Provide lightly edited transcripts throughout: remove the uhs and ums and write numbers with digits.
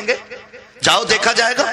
دیں گے؟ جاؤ دیکھا جائے گا؟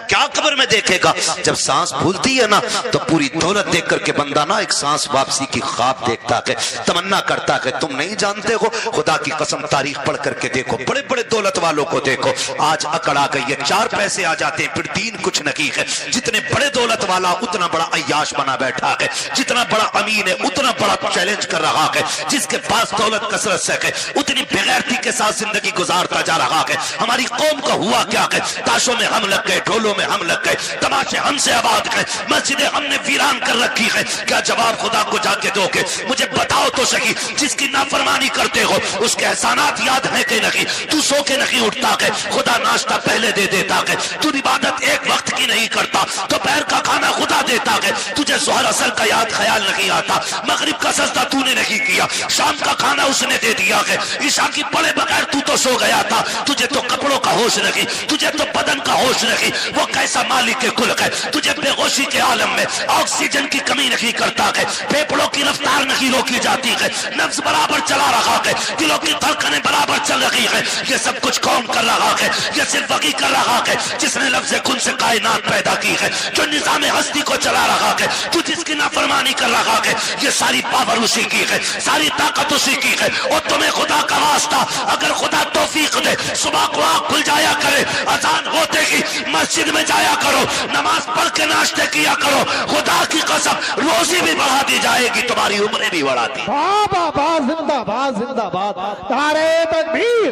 کیا قبر میں دیکھے گا؟ جب سانس بھولتی ہے نا تو پوری دولت دیکھ کر کے بندہ نا ایک سانس واپسی کی خواب دیکھتا ہے، تمنا کرتا ہے. تم نہیں جانتے ہو، خدا کی قسم تاریخ پڑھ کر کے دیکھو، بڑے بڑے دولت والوں کو دیکھو، آج اکڑ آ گئی ہے، 4 پیسے آ جاتے ہیں پھر دین کچھ نہیں ہے. جتنے بڑے دولت والا اتنا بڑا عیاش بنا بیٹھا ہے، جتنا بڑا امین ہے اتنا بڑا چیلنج کر رہا ہے، جس کے پاس دولت کثرت سے ہے اتنی بغیرتی کے ساتھ زندگی گزارتا جا رہا ہے. ہماری قوم کا ہوا کیا ہے؟ تاشوں میں ہم لگ گئے، ڈھولوں میں ہم لگ گئے، تماشے ہم سے آباد گئے، مسجدیں ہم نے ویران کر رکھی ہے. کیا جواب خدا کو جا کے دو گے؟ مجھے بتاؤ تو صحیح، جس کی نافرمانی کرتے ہو اس کے احسانات یاد ہیں کہ نہیں؟ تو سو کے نہیں اٹھتا ہے، خدا ناشتہ پہلے دے دیتا ہے. تو عبادت ایک وقت کی نہیں کرتا، دوپہر کا کھانا خدا دیتا ہے. تجھے ظہر اثر کا یاد خیال نہیں آتا، مغرب کا سجدہ تو نے نہیں کیا، شام کا کھانا اس نے دے دیا ہے، عشاء کی پڑے بغیر تو سو گیا تھا. تجھے تو کپڑوں کا ہوش نہیں، تجھے تو بدن کا ہوش نہیں. وہ کیسا مالک کے کل ہے، تجھے بے ہوشی کے عالم میں آکسیجن کی کمی نہیں کرتا ہے، پھیپڑوں کی رفتار نہیں روکی جاتی ہے، نفس برابر چلا رہا ہے، دلوں کی دھڑکنیں برابر چل رہی ہے. یہ سب کچھ کون کر رہا ہے؟ یہ صرف وہی کر رہا ہے جس نے لفظ کن سے کائنات پیدا کی ہے، جو نظام ہستی کو چلا رہا ہے. تو جس کی نافرمانی کر رہا ہے، یہ ساری پاور اسی کی ہے، ساری طاقت اسی کی ہے. اور تمہیں خدا کا واسطہ، اگر خدا توفیق دے صبح کو آنکھ کھل جایا کرے، اذان ہوتے ہی مسجد میں جایا کرو، نماز پڑھ کے ناشتے کیا کرو، خدا کی قسم روزی بھی بڑھا دی جائے گی، تمہاری عمریں بھی بڑھا دی. بابا زندہ باد، زندہ باد، نعرہ تکبیر،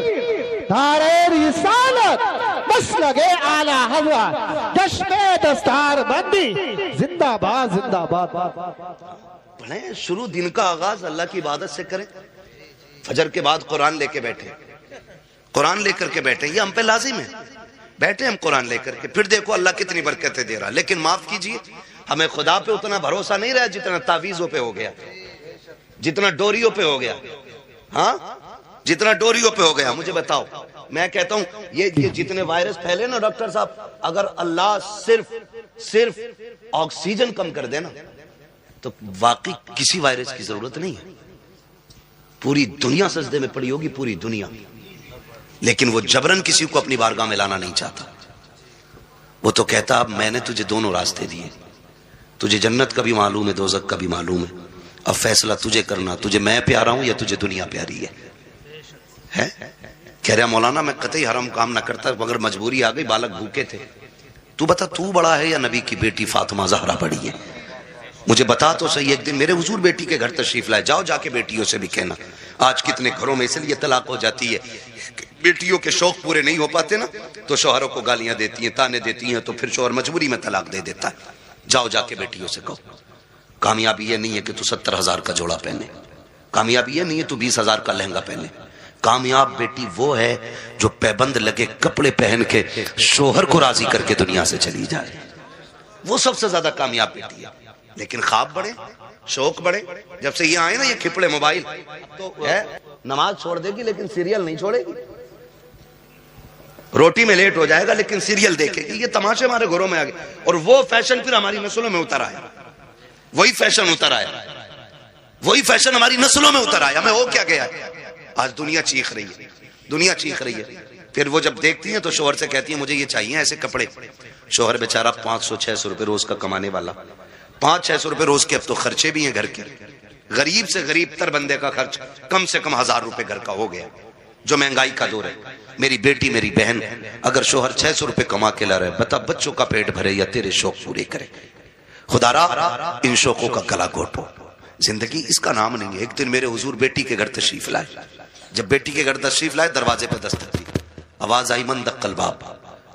نعرہ رسالت، مسلک اعلی حضرت، جشن دستار بندی، زندہ باد، زندہ باد. پڑھیں، شروع دن کا آغاز اللہ کی عبادت سے کریں. فجر کے بعد قرآن لے کے بیٹھے، قرآن لے کر کے بیٹھے، یہ ہم پہ لازم ہے. بیٹھے ہم قرآن لے کر کے، پھر دیکھو اللہ کتنی برکتیں دے رہا. لیکن معاف کیجئے، ہمیں خدا پہ اتنا بھروسہ نہیں رہا جتنا تعویذوں پہ ہو گیا، جتنا ڈوریوں پہ ہو گیا. ہاں، جتنا ڈوریوں پہ ہو گیا. مجھے بتاؤ، میں کہتا ہوں یہ جتنے وائرس پھیلے نا ڈاکٹر صاحب، اگر اللہ صرف آکسیجن کم کر دے نا تو واقعی کسی وائرس کی ضرورت نہیں ہے. پوری دنیا سجدے میں پڑی ہوگی، پوری دنیا. لیکن وہ جبرن کسی کو اپنی بارگاہ میں لانا نہیں چاہتا. وہ تو کہتا اب میں نے تجھے دونوں راستے دیے، تجھے جنت کا بھی معلوم ہے، دوزخ کا بھی معلوم ہے، اب فیصلہ تجھے کرنا، تجھے میں پیارا ہوں یا تجھے دنیا پیاری ہے. کہہ رہا مولانا میں قطعی حرام کام نہ کرتا مگر مجبوری آ گئی، بالک بھوکے تھے. تو بتا تو بڑا ہے یا نبی کی بیٹی فاطمہ زہرا بڑی ہے؟ مجھے بتا تو صحیح. ایک دن میرے حضور بیٹی کے گھر تشریف لائے، جاؤ جا کے بیٹیوں سے بھی کہنا. آج کتنے گھروں میں اس لیے طلاق ہو جاتی ہے، بیٹیوں کے شوق پورے نہیں ہو پاتے نا تو شوہروں کو گالیاں دیتی ہیں، تانے دیتی ہیں، تو پھر شوہر مجبوری میں طلاق دے دیتا ہے. جاؤ جا کے بیٹیوں سے کہو. کامیابی یہ نہیں ہے کہ تو 70,000 کا جوڑا پہنے، کامیابی یہ نہیں ہے تو 20,000 کا لہنگا پہنے. کامیاب بیٹی وہ ہے جو پیبند لگے کپڑے پہن کے شوہر کو راضی کر کے دنیا سے چلی جائے، وہ سب سے زیادہ کامیاب بیٹی ہے. لیکن خواب بڑے، شوق بڑے. جب سے یہ آئے نا یہ کھپڑے موبائل، تو نماز چھوڑ دے گی لیکن سیریل نہیں چھوڑے گی، روٹی میں لیٹ ہو جائے گا لیکن سیریل دیکھے گی. یہ تماشے ہمارے گھروں میں آ گئے، اور وہ فیشن پھر ہماری نسلوں میں اتر آیا. وہی فیشن اتر آیا، وہی فیشن ہماری نسلوں میں اتر آیا. میں ہو کیا گیا ہے؟ آج دنیا چیخ رہی ہے، دنیا چیخ رہی ہے. پھر وہ جب دیکھتی ہیں تو شوہر سے کہتی ہیں مجھے یہ چاہیے ایسے کپڑے. شوہر بیچارہ 500-600 روپے روز کا کمانے والا، 500-600 روپے روز کے اب تو خرچے بھی ہیں گھر کے. غریب سے غریب تر بندے کا خرچ کم سے کم 1000 روپے گھر کا ہو گیا، جو مہنگائی کا دور ہے. میری بیٹی، میری بہن، اگر شوہر 600 روپے کما کے لا رہے، بتا بچوں کا پیٹ بھرے یا تیرے شوق پورے کرے. خدا را ان شوقوں کا گلا گھوٹو. زندگی اس کا نام نہیں ہے. ایک دن میرے حضور بیٹی کے گھر تشریف لائے. جب بیٹی کے گھر تشریف لائے دروازے پہ دستک دی، آواز آئی من دق الباب.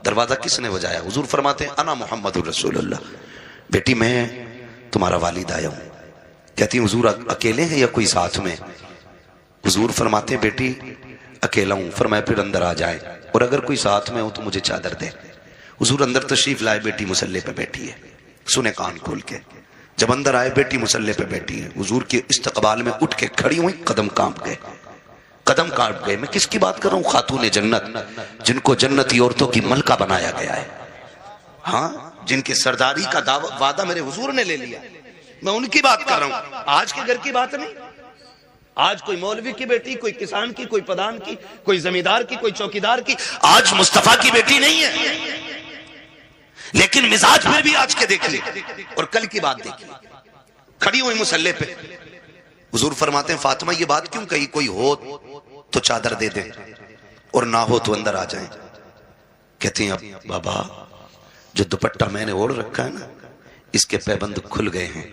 دروازہ کس نے بجایا؟ حضور فرماتے ہیں انا محمد الرسول اللہ. بیٹی میں تمہارا والد آیا ہوں. کہتی حضور اکیلے ہیں یا کوئی ساتھ میں؟ حضور فرماتے ہیں بیٹی اکیلا ہوں. فرمایا پھر اندر آ جائے، اور اگر کوئی ساتھ میں ہو تو مجھے چادر دے. حضور اندر تشریف لائے، بیٹی مصلی پہ بیٹھی ہے. سنے کان کھول کے. جب اندر آئے بیٹی مصلی پہ بیٹھی ہے، حضور کے استقبال میں اٹھ کے کھڑی ہوئی، قدم کانپ گئے، قدم کاٹ گئے. میں کس کی بات کر رہا ہوں؟ خاتون جنت، جن کو جنتی عورتوں کی ملکہ بنایا گیا ہے. ہاں، جن کی سرداری کا وعدہ میرے حضور نے لے لیا. میں ان کی بات کر رہا ہوں، آج کے گھر کی بات نہیں. آج کوئی مولوی کی بیٹی، کوئی کسان کی، کوئی پردھان کی، کوئی زمیندار کی، کوئی چوکیدار کی، آج مصطفیٰ کی بیٹی نہیں ہے. لیکن مزاج پھر بھی آج کے دیکھ لیں. اور کل کی بات دیکھیں، کھڑی ہوئی مصلی پہ حضور فرماتے ہیں فاطمہ یہ بات کیوں کہی؟ کوئی ہو تو چادر دے دیں اور نہ ہو تو اندر آ جائیں. کہتے ہیں اب بابا جو دوپٹہ میں نے اوڑھ رکھا ہے نا اس کے پیبند کھل گئے ہیں،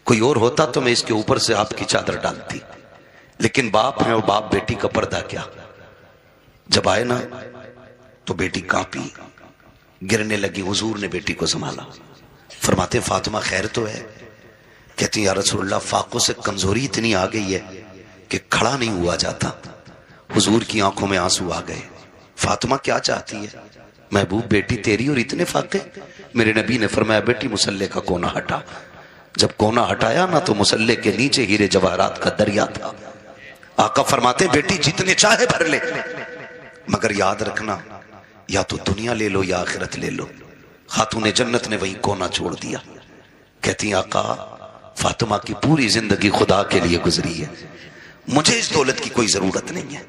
کوئی اور ہوتا تو میں اس کے اوپر سے آپ کی چادر ڈالتی، لیکن باپ ہے اور باپ بیٹی کا پردہ کیا. جب آئے نا تو بیٹی کانپی، گرنے لگی. حضور نے بیٹی کو سنبھالا. فرماتے ہیں فاطمہ خیر تو ہے؟ کہتی ہیں یا رسول اللہ فاقوں سے کمزوری اتنی آ گئی ہے کہ کھڑا نہیں ہوا جاتا. حضور کی آنکھوں میں آنسو آ گئے. فاطمہ کیا چاہتی ہے؟ محبوب بیٹی تیری اور اتنے فاقے؟ میرے نبی نے فرمایا بیٹی مصلی کا کونا ہٹا. جب کونا ہٹایا نا تو مصلی کے نیچے ہیرے جواہرات کا دریا تھا. آقا فرماتے ہیں بیٹی جتنے چاہے بھر لے، مگر یاد رکھنا یا تو دنیا لے لو یا آخرت لے لو. خاتون جنت نے وہی کونا چھوڑ دیا. کہتی ہیں آقا فاطمہ کی پوری زندگی خدا کے لیے گزری ہے، مجھے اس دولت کی کوئی ضرورت نہیں ہے.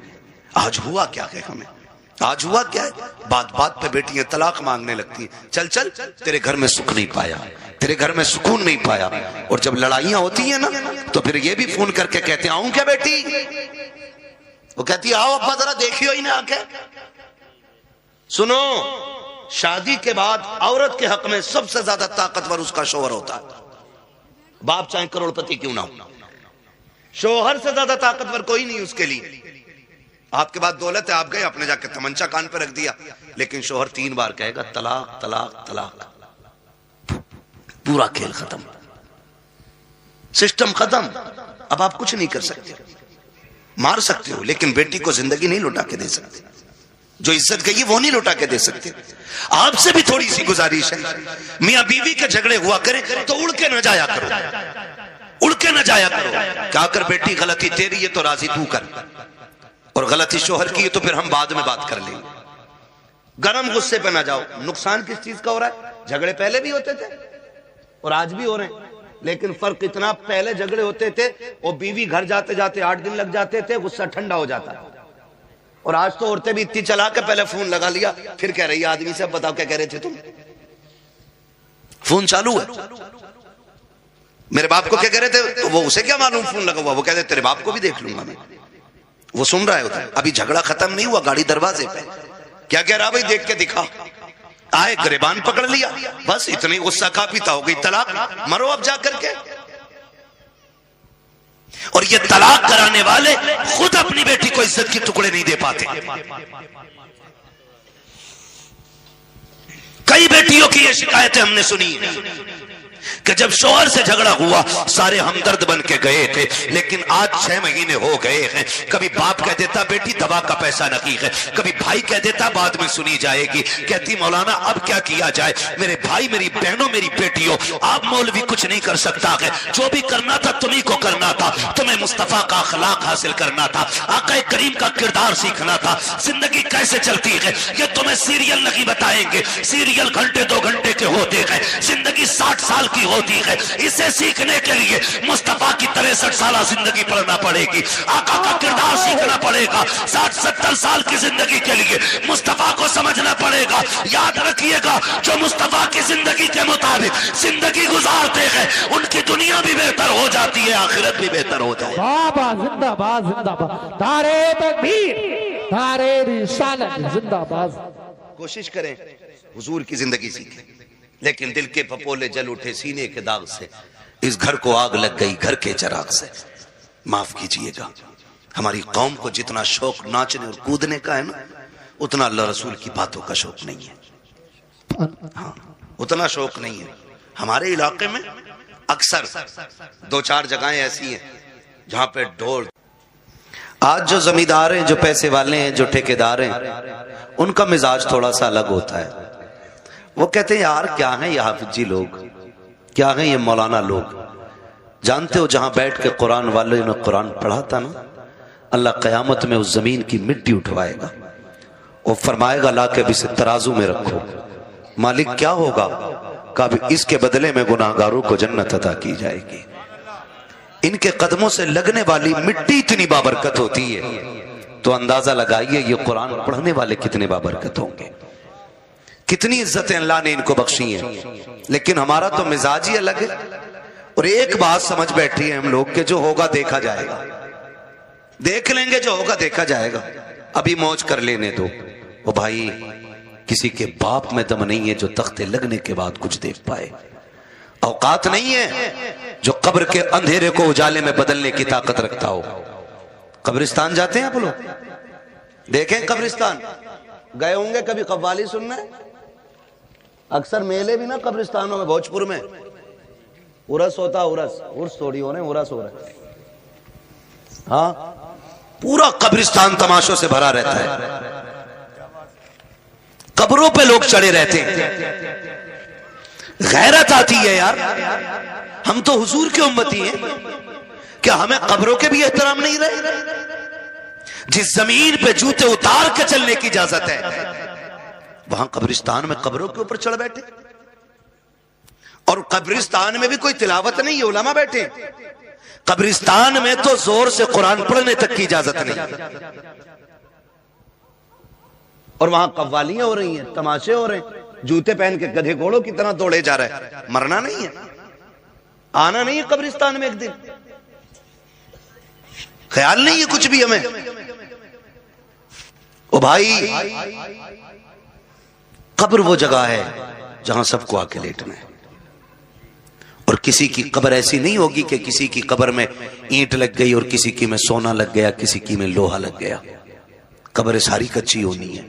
آج ہوا کیا ہے ہمیں؟ آج ہوا کیا ہے؟ بات بات پہ بیٹیاں طلاق مانگنے لگتی ہیں. چل چل تیرے گھر میں سکھ نہیں پایا، تیرے گھر میں سکون نہیں پایا. اور جب لڑائیاں ہوتی ہیں نا تو پھر یہ بھی فون کر کے کہتے ہیں آؤں کیا بیٹی؟ وہ کہتی ہے آؤ ابا ذرا دیکھیو ہی نہ آ کے. سنو، شادی کے بعد عورت کے حق میں سب سے زیادہ طاقتور اس کا شوہر ہوتا ہے. باپ چاہے کروڑ پتی کیوں نہ ہو، شوہر سے زیادہ طاقتور کوئی نہیں اس کے لیے. آپ کے بعد دولت ہے، آپ گئے اپنے جا کے تمنچا کان پہ رکھ دیا، لیکن شوہر 3 بار کہے گا طلاق طلاق طلاق، پورا کھیل ختم، سسٹم ختم. اب آپ کچھ نہیں کر سکتے. مار سکتے ہو لیکن بیٹی کو زندگی نہیں لوٹا کے دے سکتے. جو عزت گئی وہ نہیں لوٹا کے دے سکتے. آپ سے بھی تھوڑی سی گزارش ہے، میاں بیوی کے جھگڑے ہوا کرے تو اڑ کے نہ جایا کرو، اڑ کے نہ جایا کرو. کہا کر بیٹی غلطی تیری ہے تو راضی تو کر، اور غلطی شوہر کی ہے تو پھر ہم بعد میں بات کر لیں. گرم غصے پہ نہ جاؤ. نقصان کس چیز کا ہو رہا ہے؟ جھگڑے پہلے بھی ہوتے تھے اور آج بھی ہو رہے ہیں، لیکن فرق اتنا پہلے جھگڑے ہوتے تھے اور بیوی گھر جاتے جاتے 8 دن لگ جاتے تھے، غصہ ٹھنڈا ہو جاتا. اور آج تو عورتیں بھی اتنی چلا کے پہلے فون لگا لیا پھر کہہ رہی ہے آدمی سے بتاؤ کیا کہہ رہے تھے تم. فون چالو ہے، میرے باپ کو کیا کہہ رہے تھے؟ وہ اسے کیا معلوم فون لگا ہوا. وہ کہتے تیرے باپ کو بھی دیکھ لوں گا میں. وہ سن رہا ہے ادھر. ابھی جھگڑا ختم نہیں ہوا، گاڑی دروازے پہ. کیا کہہ رہا بھائی؟ دیکھ کے دکھا. آئے گریبان پکڑ لیا، بس اتنی غصہ کا پیتا ہو گئی طلاق. مرو اب جا کر کے. اور یہ طلاق کرانے والے خود اپنی بیٹی کو عزت کے ٹکڑے نہیں دے پاتے. کئی بیٹیوں کی یہ شکایتیں ہم نے سنی کہ جب شوہر سے جھگڑا ہوا سارے ہمدرد بن کے گئے تھے، لیکن آج 6 مہینے ہو گئے ہیں. کبھی باپ کہہ دیتا بیٹی دوا کا پیسہ نقیق ہے، کبھی بھائی کہہ دیتا بعد میں سنی جائے گی. کہتی مولانا اب کیا کیا جائے؟ میرے بھائی، میری بہنوں، میری بیٹیوں، آپ مولوی کچھ نہیں کر سکتا ہے. جو بھی کرنا تھا تمہیں کو کرنا تھا. تمہیں مصطفیٰ کا اخلاق حاصل کرنا تھا، آقا کریم کا کردار سیکھنا تھا. زندگی کیسے چلتی ہے یہ تمہیں سیریل نہیں بتائیں گے. سیریل گھنٹے 2 گھنٹے کے ہوتے ہیں، زندگی 60 سال کی ہوتی ہے. اسے سیکھنے کے لیے مصطفیٰ کی 63 سالہ زندگی پڑھنا پڑے گی. آقا کا کردار سیکھنا پڑے گا. 60-70 سال کی زندگی کے لیے مصطفیٰ کو سمجھنا پڑے گا. یاد رکھیے گا جو مصطفیٰ کی زندگی کے مطابق زندگی گزارتے ہیں ان کی دنیا بھی بہتر ہو جاتی ہے، آخرت بھی بہتر ہو جاتی ہے. بابا زندہ باد زندہ باد، نعرہ تکبیر، نعرہ رسالت زندہ باد. کوشش کریں حضور کی زندگی سیکھیں، لیکن دل کے پھپولے جل اٹھے سینے کے داغ سے. اس گھر کو آگ لگ گئی گھر کے چراغ سے. معاف کیجئے گا، ہماری قوم کو جتنا شوق ناچنے اور کودنے کا ہے نا اتنا اللہ رسول کی باتوں کا شوق نہیں ہے. ہاں اتنا شوق نہیں ہے. ہمارے علاقے میں اکثر 2-4 جگہیں ایسی ہیں جہاں پہ ڈھول. آج جو زمیندار ہیں، جو پیسے والے ہیں، جو ٹھیکیدار ہیں، ان کا مزاج تھوڑا سا الگ ہوتا ہے. وہ کہتے ہیں یار کیا ہیں یہ حافظ جی لوگ، کیا ہیں یہ مولانا لوگ. جانتے ہو جہاں بیٹھ کے قرآن والے نے قرآن پڑھا تھا نا، اللہ قیامت میں اس زمین کی مٹی اٹھوائے گا اور فرمائے گا لا کے اب اسے ترازو میں رکھو. مالک کیا ہوگا؟ کہا اس کے بدلے میں گناہگاروں کو جنت عطا کی جائے گی. ان کے قدموں سے لگنے والی مٹی اتنی بابرکت ہوتی ہے تو اندازہ لگائیے یہ قرآن پڑھنے والے کتنے بابرکت ہوں گے، کتنی عزتیں اللہ نے ان کو بخشی ہیں۔ لیکن ہمارا تو مزاج ہی الگ ہے، اور ایک بات سمجھ بیٹھی ہے ہم لوگ کہ جو ہوگا دیکھا جائے گا، دیکھ لیں گے، جو ہوگا دیکھا جائے گا، ابھی موج کر لینے دو۔ وہ بھائی کسی کے باپ میں دم نہیں ہے جو تختے لگنے کے بعد کچھ دیکھ پائے، اوقات نہیں ہے جو قبر کے اندھیرے کو اجالے میں بدلنے کی طاقت رکھتا ہو۔ قبرستان جاتے ہیں آپ لوگ؟ دیکھیں قبرستان، گئے ہوں گے کبھی قوالی سننا ہے؟ اکثر میلے بھی نا قبرستانوں میں، بھوجپور میں عرس ہوتا، عرس تھوڑی ہو رہے ہیں، عرس ہو رہا ہے، ہاں پورا قبرستان تماشوں سے بھرا رہتا ہے، قبروں پہ لوگ چڑے رہتے ہیں۔ غیرت آتی ہے یار، ہم تو حضور کے امتی ہیں، کیا ہمیں قبروں کے بھی احترام نہیں رہے؟ جس زمین پہ جوتے اتار کے چلنے کی اجازت ہے وہاں قبرستان میں قبروں کے اوپر چڑھ بیٹھے، اور قبرستان میں بھی کوئی تلاوت نہیں ہے، علماء بیٹھے، قبرستان میں تو زور سے قرآن پڑھنے تک کی اجازت نہیں، اور وہاں قوالیاں ہو رہی ہیں، تماشے ہو رہے ہیں، جوتے پہن کے گدھے گھوڑوں کی طرح دوڑے جا رہے ہیں۔ مرنا نہیں ہے، آنا نہیں ہے قبرستان میں ایک دن، خیال نہیں ہے کچھ بھی ہمیں۔ او بھائی قبر وہ جگہ ہے جہاں سب کو آ کے لیٹنا ہے، اور کسی کی قبر ایسی نہیں ہوگی کہ کسی کی قبر میں اینٹ لگ گئی اور کسی کی میں سونا لگ گیا، کسی کی میں لوہا لگ گیا۔ قبر ساری کچی ہونی ہے،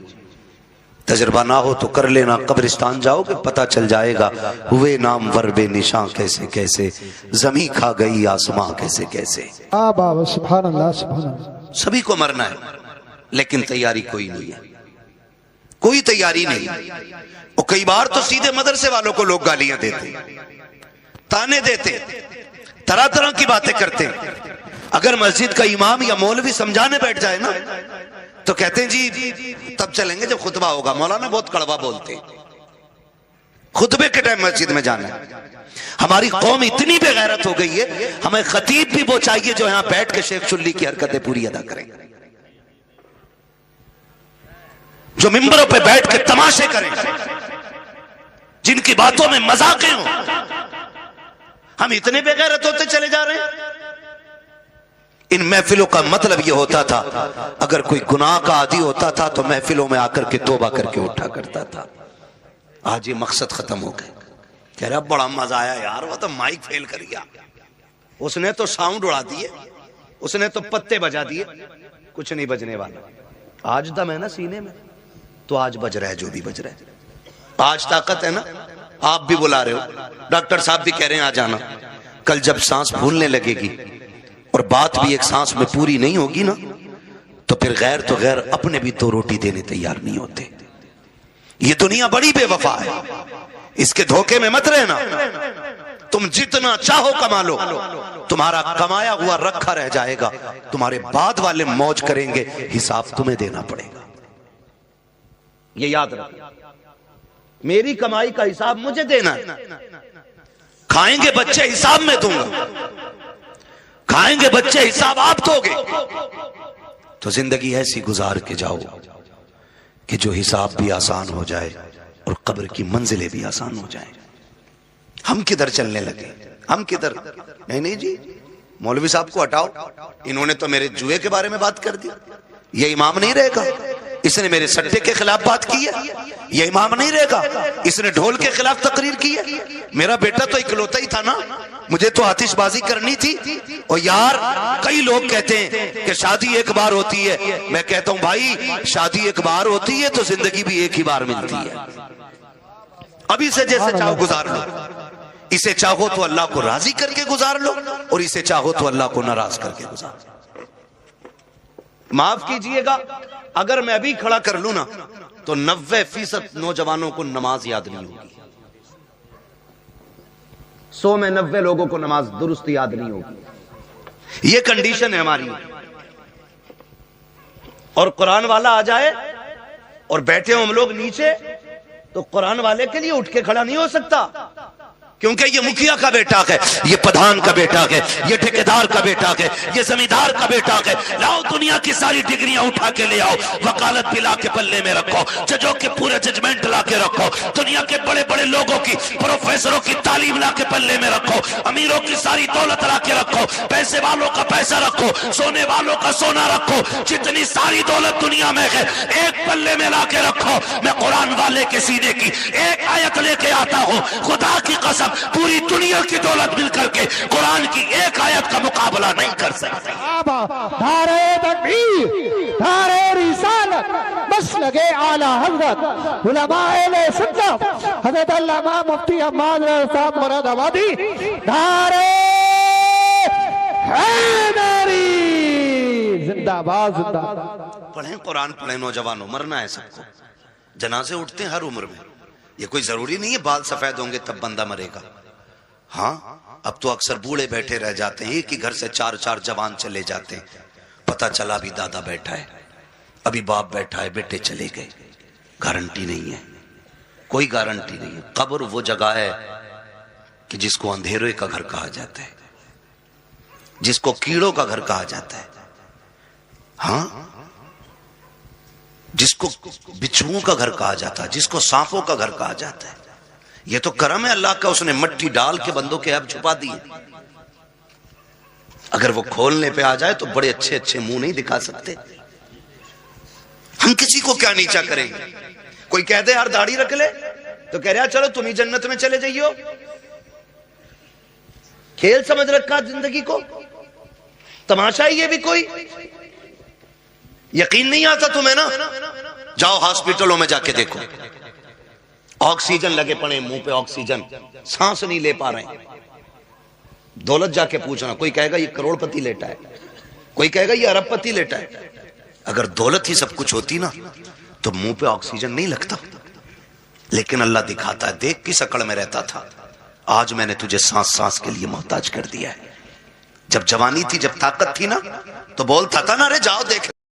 تجربہ نہ ہو تو کر لینا، قبرستان جاؤ کہ پتہ چل جائے گا، ہوئے نام ور بے نشاں کیسے کیسے، زمیں کھا گئی آسماں کیسے کیسے۔ بابا سبحان اللہ سبحان اللہ۔ سبھی کو مرنا ہے لیکن تیاری کوئی نہیں ہے، کوئی تیاری نہیں۔ اور کئی بار تو سیدھے مدرسے والوں کو لوگ گالیاں دیتے، تانے دیتے، طرح طرح کی باتیں کرتے۔ اگر مسجد کا امام یا مولوی سمجھانے بیٹھ جائے نا تو کہتے ہیں جی تب چلیں گے جب خطبہ ہوگا، مولانا بہت کڑوا بولتے ہیں، خطبے کے ٹائم مسجد میں جانا ہے۔ ہماری قوم اتنی بے غیرت ہو گئی ہے، ہمیں خطیب بھی وہ چاہیے جو یہاں بیٹھ کے شیخ چلی کی حرکتیں پوری ادا کریں، جو ممبروں پہ بیٹھ کے تماشے کریں، جن کی باتوں میں مذاقیں ہوں۔ ہم اتنے بے غیرت ہوتے چلے جا رہے ہیں۔ ان محفلوں کا مطلب یہ ہوتا تھا اگر کوئی گناہ کا عادی ہوتا تھا تو محفلوں میں آ کر کے توبہ کر کے اٹھا کرتا تھا۔ آج یہ مقصد ختم ہو گئے، کہہ رہا بڑا مزہ آیا یار، وہ تو مائک فیل کر گیا، اس نے تو ساؤنڈ اڑا دیے، اس نے تو پتے بجا دیے، کچھ نہیں بجنے والا۔ آج دم ہے نا سینے میں تو آج بج رہا ہے جو بھی بج رہا ہے، آج طاقت ہے نا۔ آپ بھی بلا رہے ہو، ڈاکٹر صاحب بھی کہہ رہے ہیں آ جانا۔ کل جب سانس پھولنے لگے گی اور بات بھی ایک سانس میں پوری نہیں ہوگی نا تو پھر غیر تو غیر اپنے بھی دو روٹی دینے تیار نہیں ہوتے۔ یہ دنیا بڑی بے وفا ہے، اس کے دھوکے میں مت رہنا۔ تم جتنا چاہو کما لو، تمہارا کمایا ہوا رکھا رہ جائے گا، تمہارے بعد والے موج کریں گے، حساب تمہیں دینا پڑے گا۔ یہ یاد رکھو، میری کمائی کا حساب مجھے دینا ہے۔ کھائیں گے بچے حساب میں دوں گا، کھائیں گے بچے حساب آپ دو گے۔ تو زندگی ایسی گزار کے جاؤ کہ جو حساب بھی آسان ہو جائے اور قبر کی منزلیں بھی آسان ہو جائیں۔ ہم کدھر چلنے لگے، ہم کدھر؟ نہیں جی مولوی صاحب کو ہٹاؤ، انہوں نے تو میرے جوئے کے بارے میں بات کر دی، یہ امام نہیں رہے گا۔ اس نے میرے سٹے کے خلاف بات کی ہے، یہ امام نہیں رہے گا۔ اس نے ڈھول کے خلاف تقریر کی ہے، میرا بیٹا تو اکلوتا ہی تھا نا، مجھے تو آتش بازی کرنی تھی۔ اور یار کئی لوگ کہتے ہیں کہ شادی ایک بار ہوتی ہے، میں کہتا ہوں بھائی شادی ایک بار ہوتی ہے تو زندگی بھی ایک ہی بار ملتی ہے۔ اب اسے جیسے چاہو گزار لو، اسے چاہو تو اللہ کو راضی کر کے گزار لو اور اسے چاہو تو اللہ کو ناراض کر کے گزار لو۔ معاف کیجئے گا اگر میں ابھی کھڑا کر لوں نا تو 90% نوجوانوں کو نماز یاد نہیں ہوگی، 100 میں 90 لوگوں کو نماز درست یاد نہیں ہوگی۔ یہ کنڈیشن ہے ہماری۔ اور قرآن والا آ جائے اور بیٹھے ہوں ہم لوگ نیچے تو قرآن والے کے لیے اٹھ کے کھڑا نہیں ہو سکتا، کیونکہ یہ مکھیا کا بیٹا ہے، یہ پدھان کا بیٹا ہے، یہ ٹھیکیدار کا بیٹا ہے، یہ زمیندار کا بیٹا ہے۔ لاؤ دنیا کی ساری ڈگریاں اٹھا کے لے آؤ، وکالت بھی لا کے پلے میں رکھو، ججوں کے پورے ججمنٹ لا کے رکھو، دنیا کے بڑے بڑے لوگوں کی، پروفیسروں کی تعلیم لا کے پلے میں رکھو، امیروں کی ساری دولت لا کے رکھو، پیسے والوں کا پیسہ رکھو، سونے والوں کا سونا رکھو، جتنی ساری دولت دنیا میں ہے ایک پلے میں لا کے رکھو۔ میں قرآن والے کے سینے کی ایک آیت لے کے آتا ہوں، خدا کی قسم پوری دنیا کی دولت مل کر کے قرآن کی ایک آیت کا مقابلہ نہیں کر سکتے۔ نعرہ تکبیر، نعرہ رسالت، مسلک اعلی حضرت علماء اہل سنت حضرت علامہ مفتی حماد صاحب مراد آبادی، نعرہ حیدری، زندہ باد زندہ باد۔ پڑھیں قرآن، پڑھیں نوجوانوں، مرنا ہے سب کو، جنازے اٹھتے ہیں ہر عمر میں، یہ کوئی ضروری نہیں ہے بال سفید ہوں گے تب بندہ مرے گا۔ ہاں اب تو اکثر بوڑھے بیٹھے رہ جاتے ہیں، ایک ہی گھر سے چار چار جوان چلے جاتے ہیں، پتہ چلا ابھی دادا بیٹھا ہے، ابھی باپ بیٹھا ہے، بیٹے چلے گئے، گارنٹی نہیں ہے، کوئی گارنٹی نہیں ہے۔ قبر وہ جگہ ہے کہ جس کو اندھیرے کا گھر کہا جاتا ہے، جس کو کیڑوں کا گھر کہا جاتا ہے، ہاں جس کو بچھوؤں کا گھر کہا جاتا ہے، جس کو سانپوں کا گھر کہا جاتا ہے۔ یہ تو کرم ہے اللہ کا، اس نے مٹی ڈال کے بندوں کے عیب چھپا دیے۔ اگر وہ کھولنے پہ آ جائے تو بڑے اچھے اچھے منہ نہیں دکھا سکتے۔ ہم کسی کو کیا نیچا کریں گے؟ کوئی کہہ دے یار داڑھی رکھ لے تو کہہ رہا چلو تم ہی جنت میں چلے جائیو۔ کھیل سمجھ رکھا زندگی کو، تماشا ہی یہ بھی کوئی؟ یقین نہیں آتا تمہیں نا؟ جاؤ ہاسپٹلوں میں جا کے دیکھو، آکسیجن لگے پڑے منہ پہ، آکسیجن، سانس نہیں لے پا رہے ہیں۔ دولت جا کے پوچھنا، کوئی کہے گا یہ کروڑ پتی لیٹا ہے، کوئی کہے گا یہ ارب پتی لیٹا ہے۔ اگر دولت ہی سب کچھ ہوتی نا تو منہ پہ آکسیجن نہیں لگتا، لیکن اللہ دکھاتا ہے دیکھ کس عقل میں رہتا تھا، آج میں نے تجھے سانس سانس کے لیے محتاج کر دیا ہے۔ جب جوانی تھی، جب طاقت تھی نا تو بولتا تھا نا، ارے جاؤ دیکھ